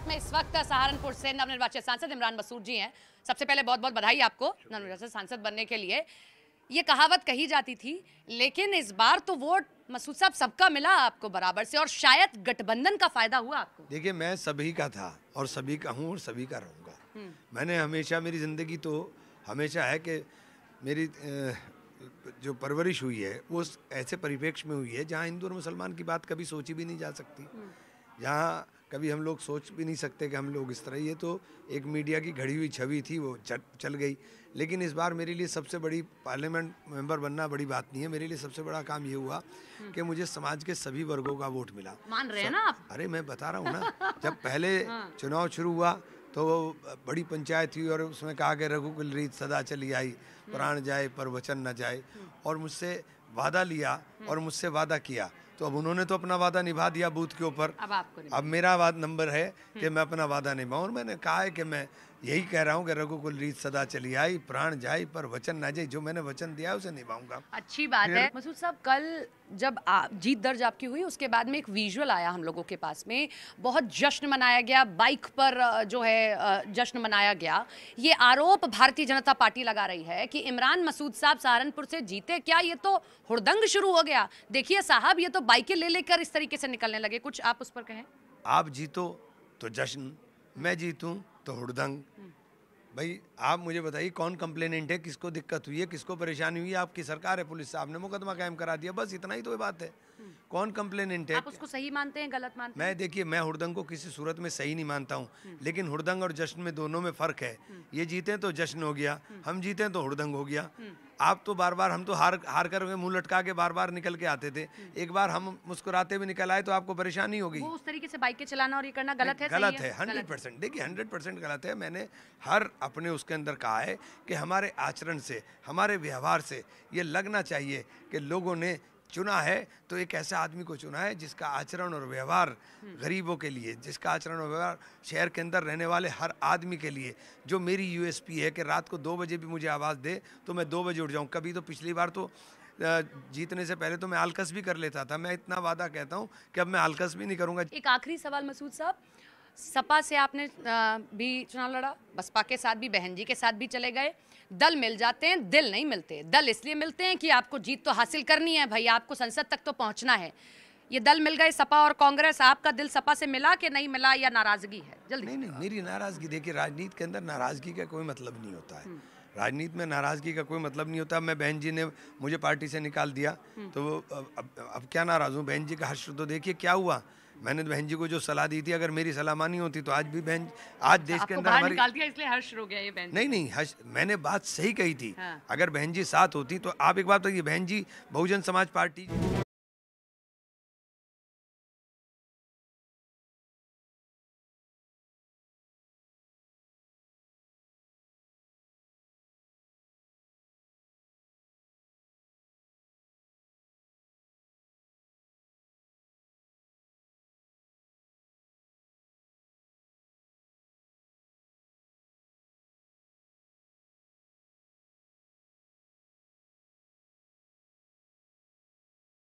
साथ में इस वक्त सहारनपुर से नवनिर्वाचित सांसद इमरान मसूद जी हैं। सबसे पहले बहुत बहुत बधाई आपको नवनिर्वाचित सांसद बनने के लिए। ये कहावत कही जाती थी, लेकिन इस बार तो वोट मसूद साहब सबका मिला आपको बराबर से, और शायद गठबंधन का फायदा हुआ आपको। देखिए, मैं सभी का था और सभी का हूँ और सभी का रहूँगा। मैंने हमेशा, मेरी ज़िंदगी तो हमेशा है कि मेरी जो परवरिश हुई है वो ऐसे परिप्रेक्ष्य में हुई है जहाँ हिंदू और मुसलमान की बात कभी सोची भी नहीं जा सकती, जहाँ कभी हम लोग सोच भी नहीं सकते कि हम लोग इस तरह। ये तो एक मीडिया की घड़ी हुई छवि थी, वो चल गई। लेकिन इस बार मेरे लिए सबसे बड़ी पार्लियामेंट मेंबर बनना बड़ी बात नहीं है। मेरे लिए सबसे बड़ा काम ये हुआ कि मुझे समाज के सभी वर्गों का वोट मिला। मान रहे हैं ना आप? अरे मैं बता रहा हूँ ना, जब पहले चुनाव शुरू हुआ तो बड़ी पंचायत हुई और उसमें कहा कि रघुकुल रीत सदा चली आई, प्राण जाए पर वचन न जाए। और मुझसे वादा लिया और मुझसे वादा किया, तो अब उन्होंने तो अपना वादा निभा दिया बूथ के ऊपर। अब मेरा नंबर है कि मैं अपना वादा निभाऊं। और मैंने कहा है कि मैं यही कह रहा हूँ कि रघुकुल रीत सदा चली आई, प्राण जाए पर वचन ना जाए। जो मैंने वचन दिया है उसे निभाऊंगा। अच्छी बात है। मसूद साहब, कल जब जीत दर्ज आपकी हुई, उसके बाद में एक विजुअल आया हम लोगों के पास में, बहुत जश्न मनाया गया, बाइक पर जो है जश्न मनाया गया। ये आरोप भारतीय जनता पार्टी लगा रही है कि इमरान मसूद साहब सहारनपुर से जीते क्या, ये तो हुड़दंग शुरू हो गया। देखिए साहब, ये तो बाइकें ले लेकर इस तरीके से निकलने लगे। कुछ आप उस पर कहें। आप जीतो तो जश्न, मैं जीतूं तो हुड़दंग। भाई आप मुझे बताइए, कौन कंप्लेनेंट है, किसको दिक्कत हुई है, किसको परेशानी हुई है? आपकी सरकार है, पुलिस साहब ने मुकदमा कायम करा दिया, बस इतना ही तो बात है। कौन कंप्लेनेंट है? आप उसको सही मानते हैं, गलत मानते हैं? मैं, देखिए, मैं हुड़दंग को किसी सूरत में सही नहीं मानता हूँ, लेकिन हुड़दंग और जश्न में दोनों में फर्क है। ये जीते तो जश्न हो गया, हम जीते तो हुड़दंग हो गया। आप तो बार बार, हम तो हार कर मुंह लटका के बार बार निकल के आते थे। एक बार हम मुस्कुराते हुए निकल आए तो आपको परेशानी होगी। वो उस तरीके से बाइक के चलाना और ये करना गलत है? गलत है 100%। देखिए 100% गलत है। मैंने हर अपने उसके अंदर कहा है कि हमारे आचरण से, हमारे व्यवहार से ये लगना चाहिए कि लोगों ने चुना है तो एक ऐसा आदमी को चुना है जिसका आचरण और व्यवहार गरीबों के लिए, जिसका आचरण और व्यवहार शहर के अंदर रहने वाले हर आदमी के लिए, जो मेरी यूएसपी है कि रात को 2 बजे भी मुझे आवाज़ दे तो मैं 2 बजे उठ जाऊँ। कभी तो पिछली बार तो जीतने से पहले तो मैं आलकस भी कर लेता था। मैं इतना वादा कहता हूँ कि अब मैं आलकस भी नहीं करूँगा। एक आखिरी सवाल मसूद साहब, सपा से आपने भी चुनाव लड़ा, बसपा के साथ भी, बहन जी के साथ भी चले गए। दल मिल जाते हैं, दिल नहीं मिलते। दल इसलिए मिलते हैं कि आपको जीत तो हासिल करनी है भाई, आपको संसद तक तो पहुंचना है। ये दल मिल गए, सपा और कांग्रेस। आपका दिल सपा से मिला कि नहीं मिला, या नाराजगी है? जल्दी। नहीं, मेरी नाराजगी, देखिए राजनीति के अंदर नाराजगी का कोई मतलब नहीं होता है। राजनीति में नाराजगी का कोई मतलब नहीं होता। मैं, बहन जी ने मुझे पार्टी से निकाल दिया तो अब क्या नाराज हूँ? बहन जी का हश्र तो देखिए क्या हुआ। मैंने बहन जी को जो सलाह दी थी, अगर मेरी सलाह मानी होती तो आज भी बहन, आज देश के अंदर हमारी निकाल दिया इसलिए हर्ष हो गया ये बहन? नहीं, मैंने बात सही कही थी। अगर बहन जी साथ होती तो आप एक बात बताइए, बहन जी बहुजन समाज पार्टी